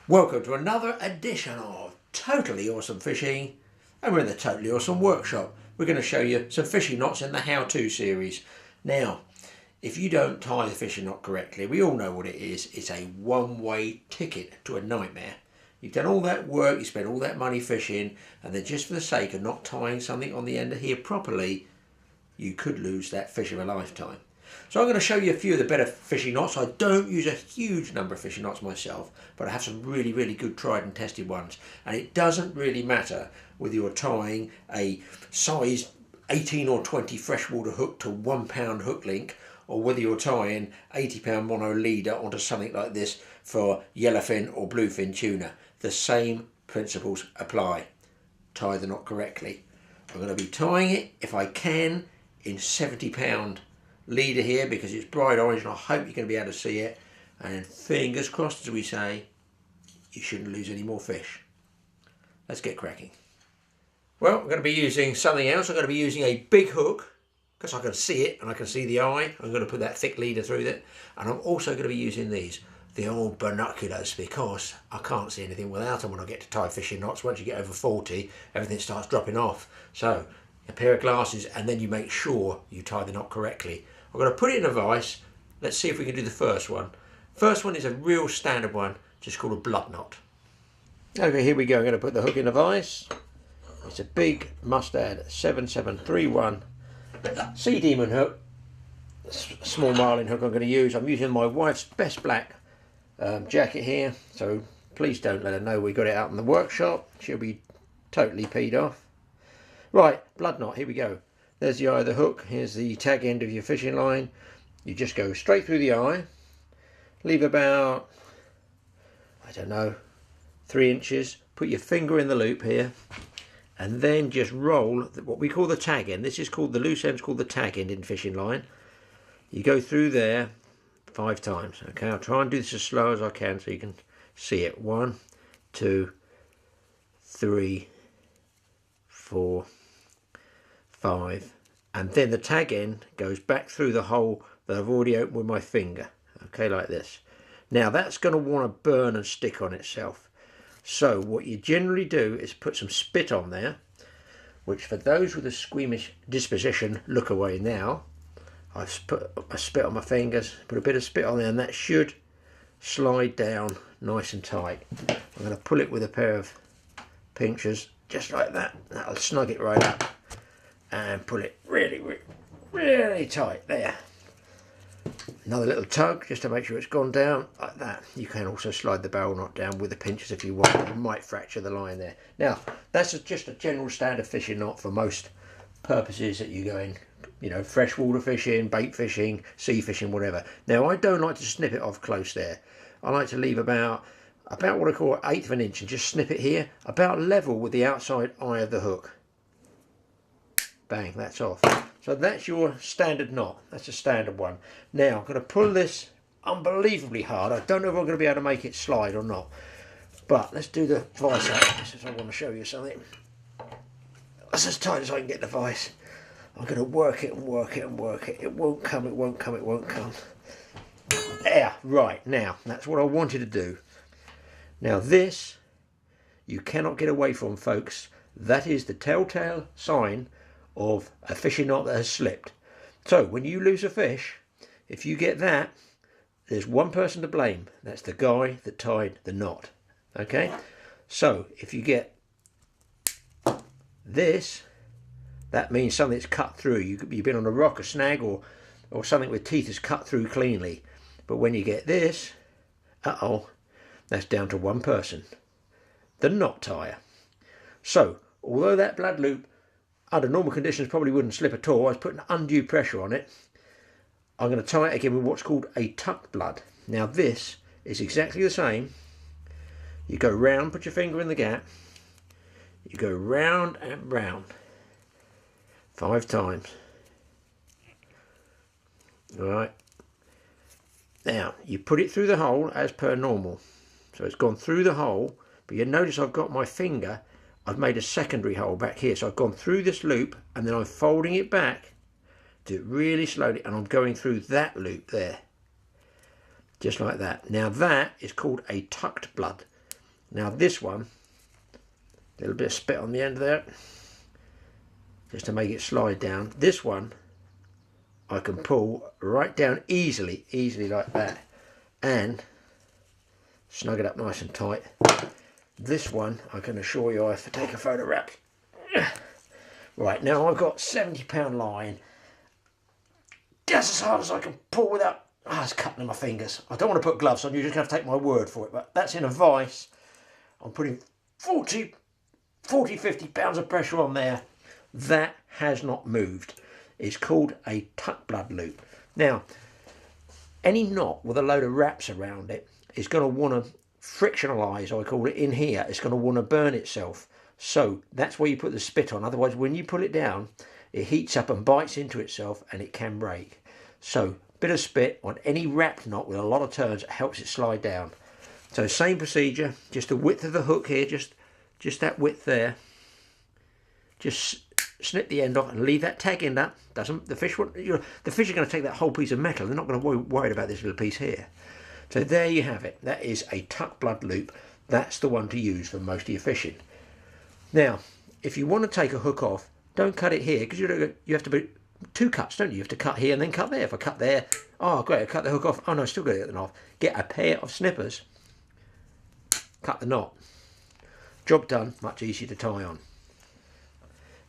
Welcome to another edition of Totally Awesome Fishing, and we're in the Totally Awesome Workshop. We're going to show you some fishing knots in the how-to series. Now, if you don't tie the fishing knot correctly, we all know what it is. It's a one-way ticket to a nightmare. You've done all that work, you spent all that money fishing, and then just for the sake of not tying something on the end of here properly, you could lose that fish of a lifetime. So I'm going to show you a few of the better fishing knots. I don't use a huge number of fishing knots myself, but I have some really good tried and tested ones. And it doesn't really matter whether you're tying a size 18 or 20 freshwater hook to 1 pound hook link, or whether you're tying 80 pound mono leader onto something like this for yellowfin or bluefin tuna. The same principles apply. Tie the knot correctly. I'm going to be tying it, if I can, in 70 pound leader here because it's bright orange and I hope you're going to be able to see it, and fingers crossed, as we say, you shouldn't lose any more fish. Let's get cracking. Well, I'm going to be using something else. I'm going to be using a big hook because I can see it and I can see the eye. I'm going to put that thick leader through it, and I'm also going to be using the old binoculars, because I can't see anything without them when I get to tie fishing knots. Once you get over 40, everything starts dropping off. So a pair of glasses, and then you make sure you tie the knot correctly. I'm going to put it in a vise. Let's see if we can do the first one. First one is a real standard one, just called a blood knot. Okay, here we go. I'm going to put the hook in a vise. It's a big Mustad 7731 Sea Demon hook. Small marlin hook I'm going to use. I'm using my wife's best black jacket here, so please don't let her know we got it out in the workshop. She'll be totally peed off. Right, blood knot, here we go. There's the eye of the hook. Here's the tag end of your fishing line. You just go straight through the eye, leave about, I don't know, 3 inches. Put your finger in the loop here, and then just roll what we call the tag end. This is called, the loose end's called the tag end in fishing line. You go through there 5 times. Okay, I'll try and do this as slow as I can so you can see it. 1, 2, 3, 4, 5, and then the tag end goes back through the hole that I've already opened with my finger. Okay, like this. Now that's going to want to burn and stick on itself. So what you generally do is put some spit on there, which for those with a squeamish disposition, look away now. I've put a spit on my fingers, put a bit of spit on there, and that should slide down nice and tight. I'm going to pull it with a pair of pinchers, just like that. That'll snug it right up, and pull it really tight there. Another little tug just to make sure it's gone down like that. You can also slide the barrel knot down with the pinchers if you want. You might fracture the line there. Now that's just a general standard fishing knot for most purposes that you go in, you know, freshwater fishing, bait fishing, sea fishing, whatever. Now I don't like to snip it off close there. I like to leave about what I call 1/8 of an inch and just snip it here about level with the outside eye of the hook. Bang, that's off. So that's your standard knot. That's a standard one. Now I'm going to pull this unbelievably hard. I don't know if I'm going to be able to make it slide or not, but let's do the vise out. This is, I want to show you something. That's as tight as I can get the vise. I'm going to work it and work it and work it. It won't come, it won't come, it won't come. There, right, now that's what I wanted to do. Now this you cannot get away from, folks. That is the telltale sign of a fishing knot that has slipped. So when you lose a fish, if you get that, there's one person to blame. That's the guy that tied the knot. Okay, so if you get this, that means something's cut through. You've been on a rock, a snag, or something with teeth is cut through cleanly. But when you get this, that's down to one person, the knot tire. So although that blood loop under normal conditions probably wouldn't slip at all, I was putting undue pressure on it. I'm going to tie it again with what's called a tucked blood. Now this is exactly the same. You go round, put your finger in the gap, you go round and round 5 times. Alright, now you put it through the hole as per normal. So it's gone through the hole, but you notice I've got my finger, I've made a secondary hole back here. So I've gone through this loop and then I'm folding it back, do it really slowly, and I'm going through that loop there. Just like that. Now that is called a tucked blood. Now this one, a little bit of spit on the end there, just to make it slide down. This one, I can pull right down easily like that, and snug it up nice and tight. This one, I can assure you, I have to take a photo wrap. Right, now I've got 70-pound line. That's as hard as I can pull without... it's cutting in my fingers. I don't want to put gloves on, you're just going to have to take my word for it, but that's in a vice. I'm putting 40, 50 pounds of pressure on there. That has not moved. It's called a tuck blood loop. Now, any knot with a load of wraps around it is going to want to frictionalise, I call it, in here. It's going to want to burn itself. So that's where you put the spit on. Otherwise, when you pull it down, it heats up and bites into itself and it can break. So bit of spit on any wrapped knot with a lot of turns helps it slide down. So same procedure, just the width of the hook here, just that width there. Just snip the end off and leave that tag end up. The fish are going to take that whole piece of metal. They're not going to be worried about this little piece here. So there you have it. That is a tuck blood loop. That's the one to use for most of your fishing. Now, if you want to take a hook off, don't cut it here, because you have to be 2 cuts, don't you? You have to cut here and then cut there. If I cut there, oh great, I cut the hook off. Oh no, I still got to get the knot off. Get a pair of snippers, cut the knot. Job done, much easier to tie on.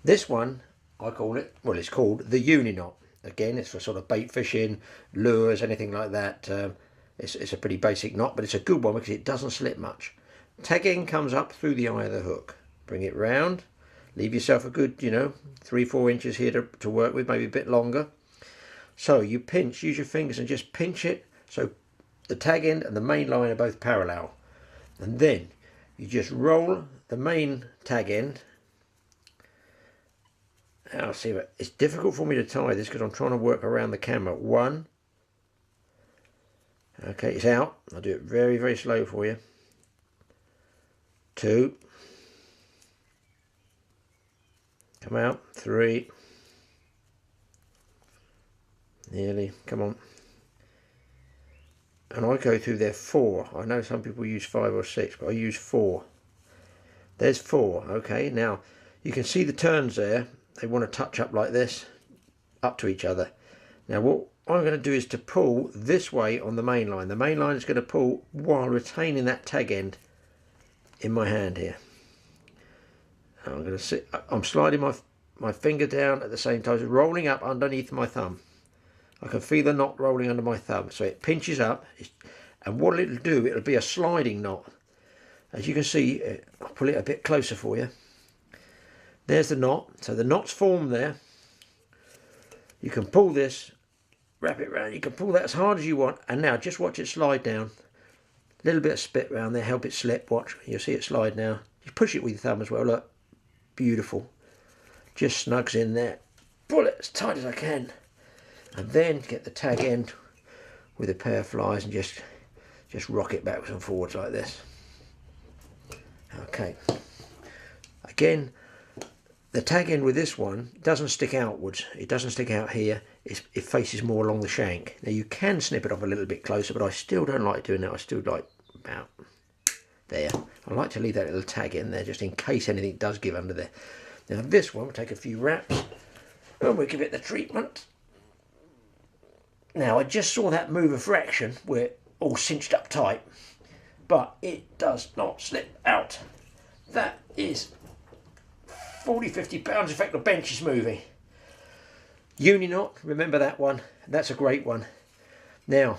This one, I call it, well, it's called the uni knot. Again, it's for sort of bait fishing, lures, anything like that. It's a pretty basic knot, but it's a good one because it doesn't slip much. Tag end comes up through the eye of the hook. Bring it round. Leave yourself a good, 3-4 inches here to work with, maybe a bit longer. So you pinch, use your fingers and just pinch it so the tag end and the main line are both parallel. And then you just roll the main tag end. I'll see, but it's difficult for me to tie this because I'm trying to work around the camera. 1. Okay, it's out. I'll do it very, very slow for you. 2. Come out. 3. Nearly. Come on. And I go through there 4. I know some people use 5 or 6, but I use 4. There's 4. Okay, now you can see the turns there. They want to touch up like this, up to each other. Now what I'm going to do is to pull this way on the main line. The main line is going to pull while retaining that tag end in my hand here. I'm going to sit. I'm sliding my finger down at the same time as rolling up underneath my thumb. I can feel the knot rolling under my thumb, so it pinches up. And what it'll do, it'll be a sliding knot. As you can see, I'll pull it a bit closer for you. There's the knot. So the knot's formed there. You can pull this, wrap it around. You can pull that as hard as you want. And now just watch it slide down. A little bit of spit around there, help it slip. Watch, you'll see it slide now. You push it with your thumb as well. Look, beautiful. Just snugs in there. Pull it as tight as I can. And then get the tag end with a pair of flies and just rock it backwards and forwards like this. Okay. Again, the tag end with this one doesn't stick outwards. It doesn't stick out here. It faces more along the shank. Now you can snip it off a little bit closer, but I still don't like doing that. I still like about there. I like to leave that little tag in there just in case anything does give under there. Now this one, we'll take a few wraps and we'll give it the treatment. Now I just saw that move a fraction where it all cinched up tight, but it does not slip out. That is 40-50 pounds. In fact, the bench is moving. Uni knot, remember that one. That's a great one. Now,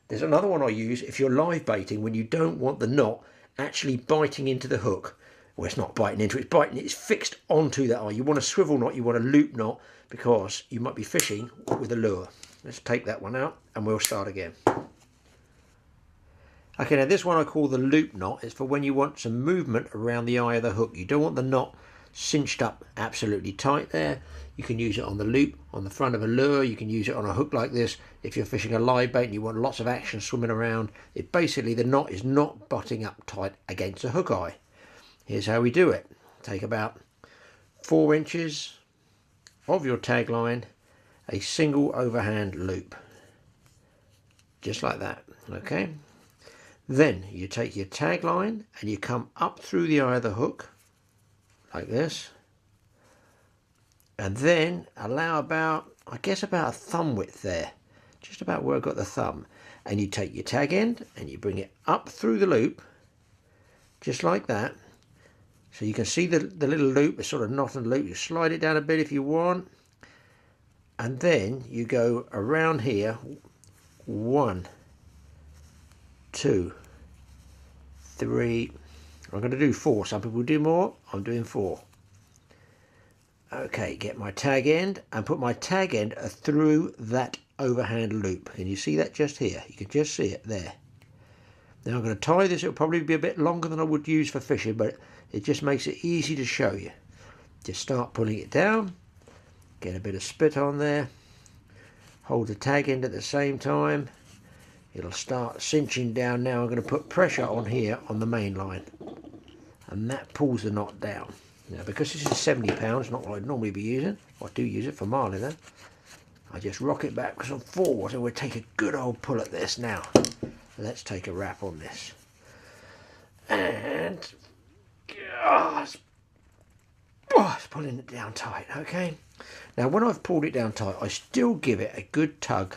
there's another one I use if you're live baiting when you don't want the knot actually biting into the hook. Well, it's not biting into it, it's biting, it's fixed onto that eye. You want a swivel knot, you want a loop knot, because you might be fishing with a lure. Let's take that one out and we'll start again. Okay, now this one I call the loop knot. It's for when you want some movement around the eye of the hook. You don't want the knot cinched up absolutely tight there. You can use it on the loop, on the front of a lure. You can use it on a hook like this. If you're fishing a live bait and you want lots of action swimming around, it basically, the knot is not butting up tight against the hook eye. Here's how we do it. Take about 4 inches of your tag line, a single overhand loop. Just like that, okay? Then you take your tag line and you come up through the eye of the hook like this, and then allow about, I guess, about a thumb width there, just about where I've got the thumb, and you take your tag end and you bring it up through the loop just like that. So you can see the little loop, the sort of knot and loop. You slide it down a bit if you want, and then you go around here. 1, 2, 3. I'm going to do 4. Some people do more. I'm doing 4. Okay, get my tag end and put my tag end through that overhand loop. And you see that just here. You can just see it there. Now I'm going to tie this. It'll probably be a bit longer than I would use for fishing, but it just makes it easy to show you. Just start pulling it down. Get a bit of spit on there. Hold the tag end at the same time. It'll start cinching down. Now I'm going to put pressure on here on the main line, and that pulls the knot down. Now because this is 70 pounds, not what I'd normally be using, I do use it for marlin though, I just rock it backwards and forwards, and we'll take a good old pull at this. Now let's take a wrap on this, and it's pulling it down tight. Okay, now when I've pulled it down tight, I still give it a good tug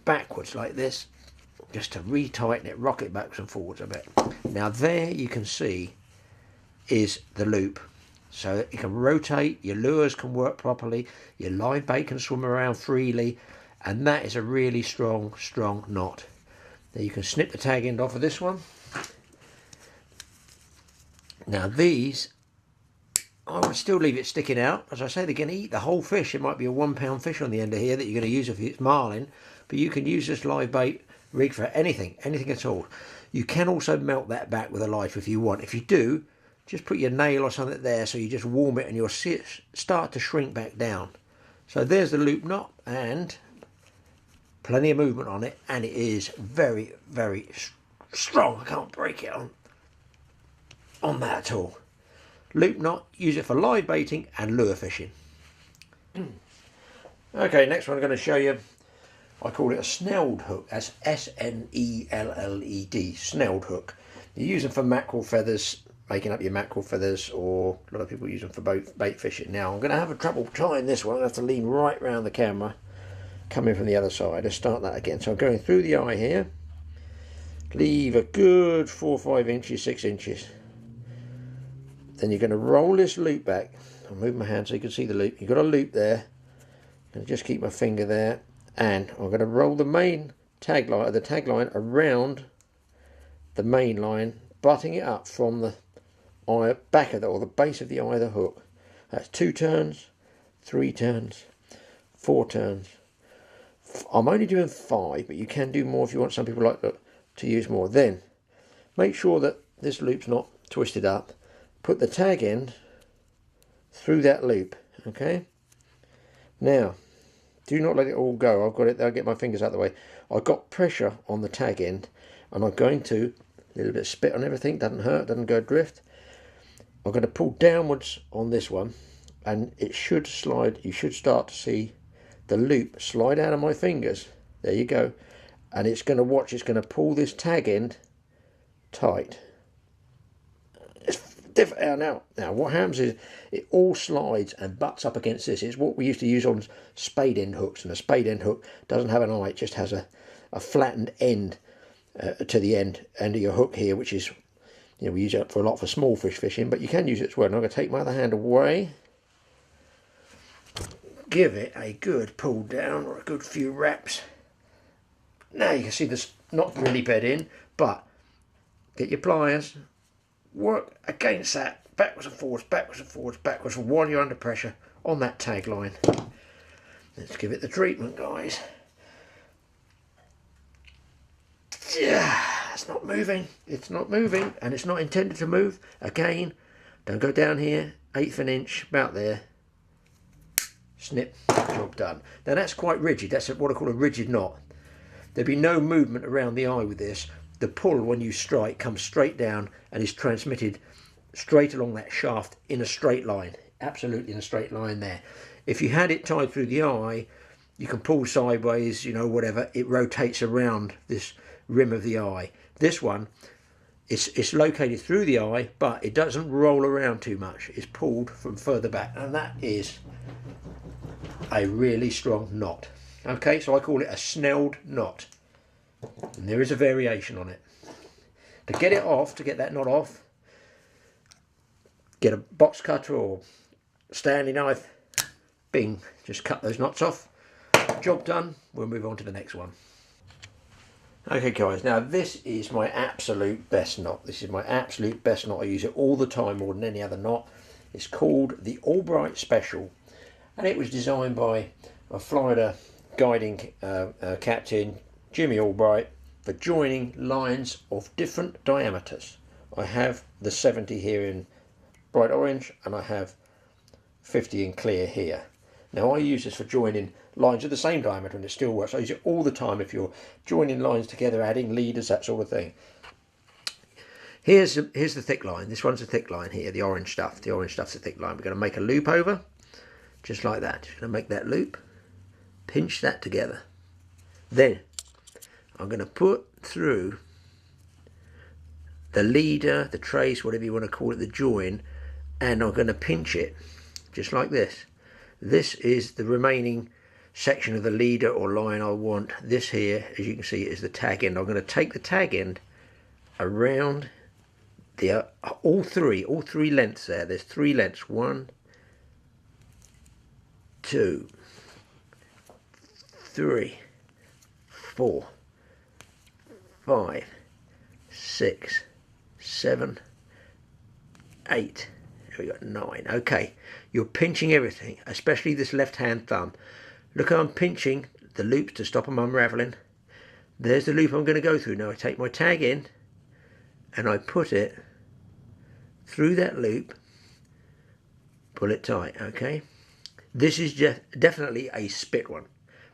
backwards like this, just to retighten it, rock it backwards and forwards a bit. Now there you can see is the loop, so that you can rotate, your lures can work properly, your live bait can swim around freely, and that is a really strong knot. Now you can snip the tag end off of this one. Now these, I would still leave it sticking out. As I say, they're going to eat the whole fish. It might be a 1 pound fish on the end of here that you're going to use if it's marlin, but you can use this live bait rig for anything at all. You can also melt that back with a life if you want. If you do, just put your nail or something there, so you just warm it and you'll see it start to shrink back down. So there's the loop knot, and plenty of movement on it, and it is very strong. I can't break it on that at all. Loop knot, use it for live baiting and lure fishing. Okay, next one I'm going to show you, I call it a snelled hook. That's S-N-E-L-L-E-D, snelled hook. You use them for mackerel feathers, making up your mackerel feathers, or a lot of people use them for bait fishing. Now I'm going to have a trouble tying this one. I have to lean right round the camera, coming from the other side. Let's start that again. So I'm going through the eye here, leave a good 4 or 5 inches, 6 inches. Then you're going to roll this loop back. I'll move my hand so you can see the loop. You've got a loop there. I'm going to just keep my finger there, and I'm going to roll the main tag line around the main line, butting it up from the eye, back of the, or the base of the eye of the hook. That's 2 turns, 3 turns, 4 turns. I'm only doing 5, but you can do more if you want. Some people like to use more. Then make sure that this loop's not twisted up. Put the tag end through that loop. Okay, now do not let it all go. I've got it there. I'll get my fingers out of the way. I've got pressure on the tag end, and I'm going to, a little bit of spit on everything, doesn't hurt, doesn't go adrift. I'm going to pull downwards on this one, and it should slide. You should start to see the loop slide out of my fingers. There you go. And it's going to watch, it's going to pull this tag end tight. It's different. Now what happens is it all slides and butts up against this. It's what we used to use on spade end hooks, and a spade end hook doesn't have an eye, it just has a flattened end to the end of your hook here, which is, you know, we use it for a lot for small fish fishing, but you can use it as well. And I'm going to take my other hand away, give it a good pull down, or a good few wraps. Now you can see this not really bed in, but get your pliers, work against that, backwards and forwards, backwards and forwards, backwards, while you're under pressure on that tag line. Let's give it the treatment, guys. Yeah, it's not moving. It's not moving, and it's not intended to move. Again, don't go down here, 1/8 of an inch, about there. Snip, job done. Now that's quite rigid. That's what I call a rigid knot. There'd be no movement around the eye with this. The pull when you strike comes straight down and is transmitted straight along that shaft in a straight line. Absolutely in a straight line there. If you had it tied through the eye, you can pull sideways, you know, whatever. It rotates around this rim of the eye. This one, it's located through the eye, but it doesn't roll around too much. It's pulled from further back, and that is a really strong knot. Okay, so I call it a snelled knot, and there is a variation on it. To get it off, to get that knot off, get a box cutter or Stanley knife, bing, just cut those knots off. Job done. We'll move on to the next one. Okay guys, now this is my absolute best knot. This is my absolute best knot. I use it all the time, more than any other knot. It's called the Albright Special, and it was designed by a Florida guiding captain, Jimmy Albright, for joining lines of different diameters. I have the 70 here in bright orange, and I have 50 in clear here. Now I use this for joining lines of the same diameter, and it still works. I use it all the time if you're joining lines together, adding leaders, that sort of thing. Here's the thick line. This one's a thick line here, the orange stuff. The orange stuff's a thick line. We're going to make a loop over, just like that. Just going to make that loop, pinch that together. Then I'm going to put through the leader, the trace, whatever you want to call it, the join, and I'm going to pinch it, just like this. This is the remaining section of the leader or line I want. This here, as you can see, is the tag end. I'm going to take the tag end around the all three lengths there. There's 3 lengths. 1, 2, 3, 4, 5, 6, 7, 8. We got 9. Okay, you're pinching everything, especially this left hand thumb. Look how I'm pinching the loops to stop them unraveling. There's the loop I'm going to go through. Now I take my tag in and I put it through that loop, pull it tight. Okay, this is definitely a spit one,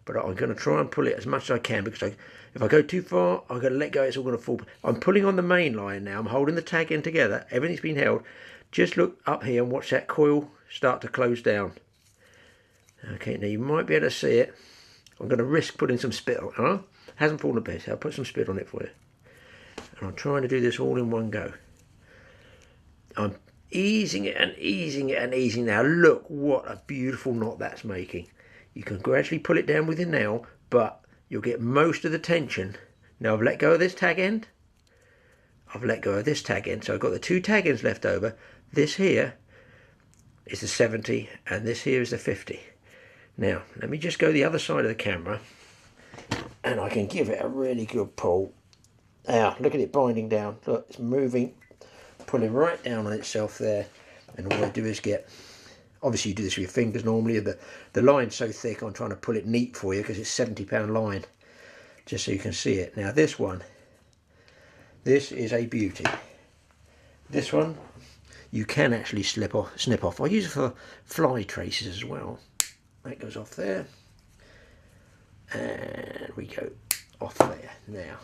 but I'm going to try and pull it as much as I can, because if I go too far, I'm going to let go. It's all going to fall. I'm pulling on the main line now. I'm holding the tag in together. Everything's been held. Just look up here and watch that coil start to close down. Okay, now you might be able to see it. I'm going to risk putting some spit on it. Huh? Hasn't fallen a bit. I'll put some spit on it for you. And I'm trying to do this all in one go. I'm easing it and easing it and easing. Now look what a beautiful knot that's making. You can gradually pull it down with your nail, but you'll get most of the tension. Now I've let go of this tag end. I've let go of this tag end. So I've got the 2 tag ends left over. This here is the 70 and this here is the 50. Now let me just go the other side of the camera and I can give it a really good pull. Now look at it binding down. Look, it's moving, pulling right down on itself there. And all I do is get, obviously you do this with your fingers normally. The line's so thick, I'm trying to pull it neat for you because it's £70 line, just so you can see it. Now this one, this is a beauty. This one you can actually snip off. I use it for fly traces as well. That goes off there, and we go off there. Now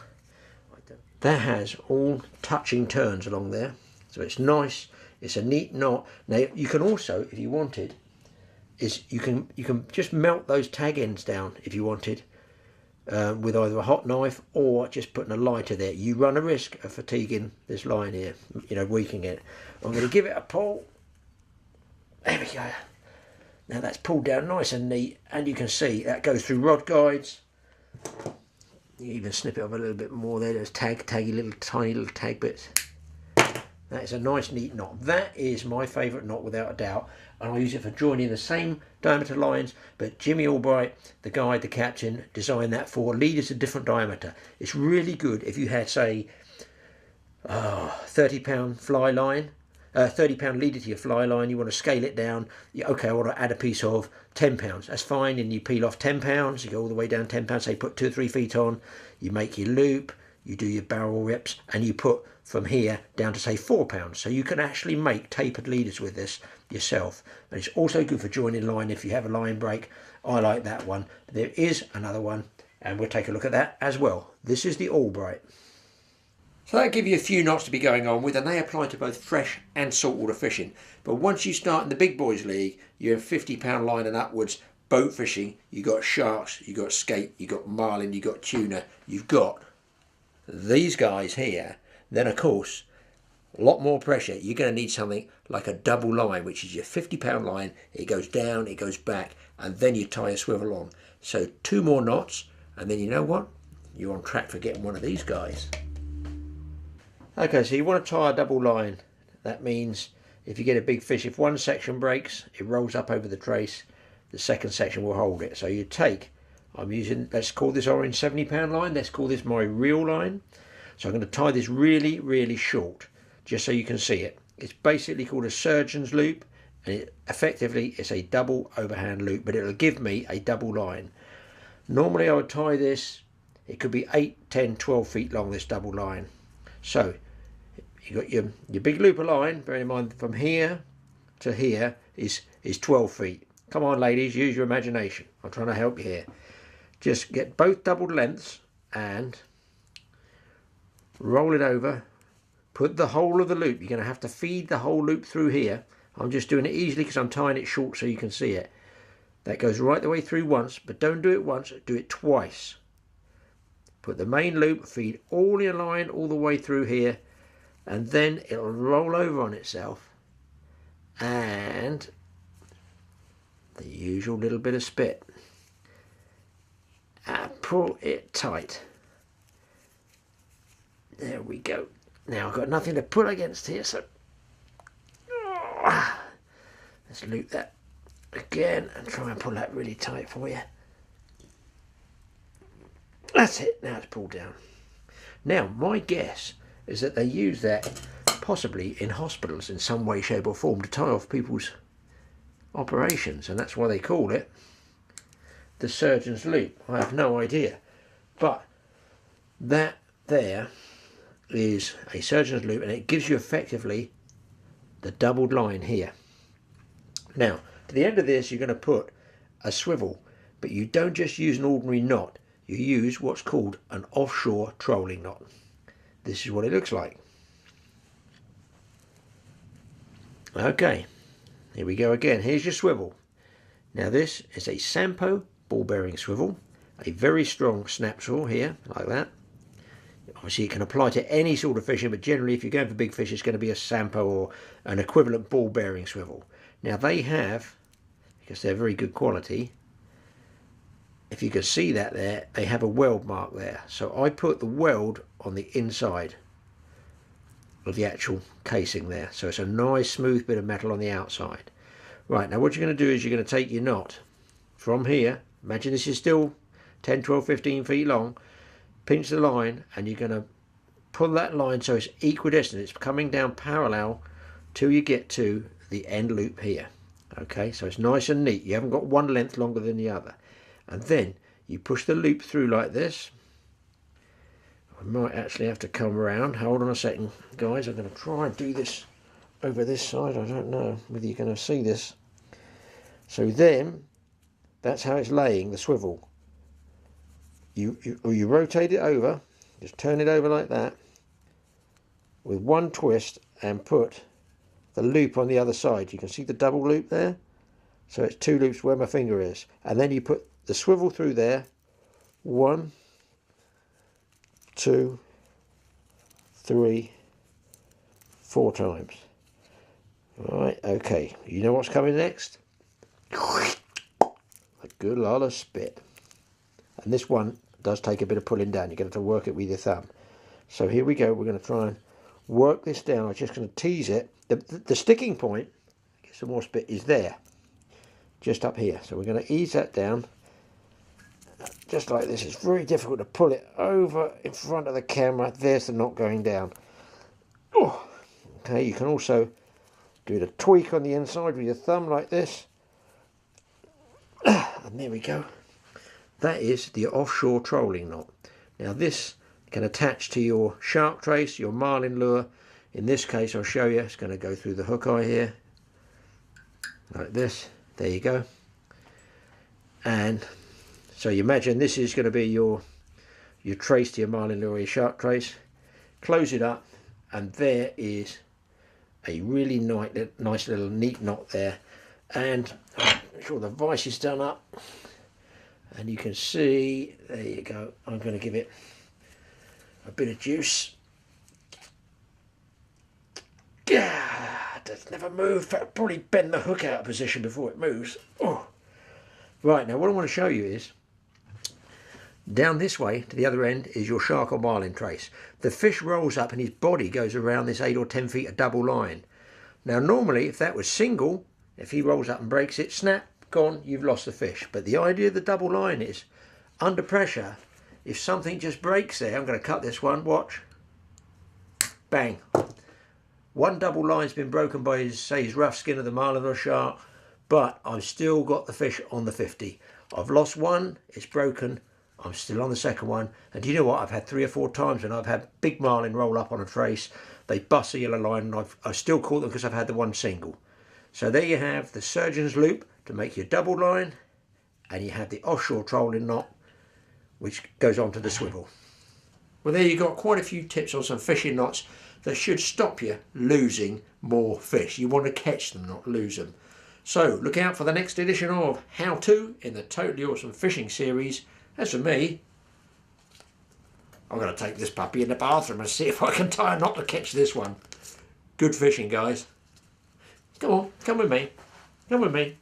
that has all touching turns along there, so it's nice. It's a neat knot. Now you can also, if you wanted, you can just melt those tag ends down if you wanted, with either a hot knife or just putting a lighter there. You run a risk of fatiguing this line here, weakening it. I'm going to give it a pull. There we go. Now that's pulled down nice and neat, and you can see that goes through rod guides. You even snip it off a little bit more there. There's tiny little tag bits. That is a nice neat knot. That is my favourite knot without a doubt, and I use it for joining the same diameter lines, but Jimmy Albright, the guide, the captain, designed that for leaders of different diameter. It's really good if you had, say, £30 fly line, £30 leader to your fly line. You want to scale it down. Okay, I want to add a piece of £10. That's fine, and you peel off £10. You go all the way down £10. Say put 2 or 3 feet on. You make your loop. You do your barrel rips, and you put from here down to say £4. So you can actually make tapered leaders with this yourself. And it's also good for joining line if you have a line break. I like that one. There is another one, and we'll take a look at that as well. This is the Albright. So that'll give you a few knots to be going on with, and they apply to both fresh and saltwater fishing. But once you start in the big boys league, you're £50 line and upwards, boat fishing, you've got sharks, you've got skate, you've got marlin, you've got tuna, you've got these guys here, then of course a lot more pressure. You're going to need something like a double line, which is your 50-pound line. It goes down, it goes back, and then you tie a swivel on. So 2 more knots, and then you know what? You're on track for getting one of these guys. Okay, so you want to tie a double line. That means if you get a big fish, if one section breaks, it rolls up over the trace, the second section will hold it. So you take, I'm using, let's call this orange 70-pound line, let's call this my reel line. So I'm going to tie this really, really short, just so you can see it. It's basically called a surgeon's loop, and effectively it's a double overhand loop, but it'll give me a double line. Normally I would tie this, it could be 8, 10, 12 feet long, this double line. So you got your big loop of line, bear in mind from here to here is 12 feet. Come on ladies, use your imagination. I'm trying to help you here. Just get both doubled lengths and roll it over. Put the whole of the loop, you're going to have to feed the whole loop through here. I'm just doing it easily because I'm tying it short so you can see it. That goes right the way through once, but don't do it once, do it twice. Put the main loop, feed all your line all the way through here, and then it'll roll over on itself, and the usual little bit of spit. And pull it tight. There we go. Now I've got nothing to put against here, so let's loop that again and try and pull that really tight for you. That's it, now it's pulled down. Now my guess is that they use that possibly in hospitals in some way, shape or form to tie off people's operations, and that's why they call it the surgeon's loop. I have no idea, but that there is a surgeon's loop, and it gives you effectively the doubled line here. Now to the end of this you're going to put a swivel, but you don't just use an ordinary knot, you use what's called an offshore trolling knot. This is what it looks like. Okay, here we go again. Here's your swivel. Now this is a Sampo ball bearing swivel, a very strong snap swivel here, like that. Obviously it can apply to any sort of fishing, but generally if you're going for big fish it's going to be a Sampo or an equivalent ball bearing swivel. Now they have, because they're very good quality, if you can see that there, they have a weld mark there. So I put the weld on the inside of the actual casing there. So it's a nice smooth bit of metal on the outside. Right, now what you're going to do is you're going to take your knot from here. Imagine this is still 10, 12, 15 feet long. Pinch the line and you're going to pull that line so it's equidistant. It's coming down parallel till you get to the end loop here. Okay, so it's nice and neat. You haven't got one length longer than the other. And then you push the loop through like this. I might actually have to come around. Hold on a second, guys. I'm going to try and do this over this side. I don't know whether you're going to see this. So then, that's how it's laying, the swivel. You rotate it over, just turn it over like that, with one twist, and put the loop on the other side. You can see the double loop there? So it's 2 loops where my finger is. And then you put the swivel through there, 1, 2, 3, 4 times. Right, okay, you know what's coming next? A good lot of spit. And this one does take a bit of pulling down. You're going to have to work it with your thumb. So here we go, we're going to try and work this down. I'm just going to tease it. The sticking point, get some more spit, is there. Just up here. So we're going to ease that down. Just like this. It's very difficult to pull it over in front of the camera. There's the knot going down. Oh, okay, you can also do the tweak on the inside with your thumb like this. And there we go. That is the offshore trolling knot. Now this can attach to your shark trace, your marlin lure. In this case I'll show you, it's going to go through the hook eye here. Like this. There you go. And so you imagine this is going to be your trace to your marlin lure, your shark trace. Close it up and there is a really nice little neat knot there. And make sure the vise is done up. And you can see, there you go, I'm going to give it a bit of juice. Yeah, does never move. I'll probably bend the hook out of position before it moves. Oh. Right, now what I want to show you is, down this way to the other end is your shark or marlin trace. The fish rolls up and his body goes around this 8 or 10 feet of double line. Now normally if that was single, if he rolls up and breaks it, snap, gone, you've lost the fish. But the idea of the double line is, under pressure, if something just breaks there, I'm going to cut this one, watch, bang. One double line's been broken by his, say, his rough skin of the marlin or shark, but I've still got the fish on the 50. I've lost one, it's broken, I'm still on the second one. And do you know what? I've had 3 or 4 times when I've had big marlin roll up on a trace, they bust the yellow line, and I've still caught them because I've had the one single. So there you have the surgeon's loop to make your double line, and you have the offshore trolling knot, which goes onto the swivel. Well, there you've got quite a few tips on some fishing knots that should stop you losing more fish. You want to catch them, not lose them. So look out for the next edition of How To in the Totally Awesome Fishing series. As for me, I'm going to take this puppy in the bathroom and see if I can tie a knot to catch this one. Good fishing, guys. Come on, come with me. Come with me.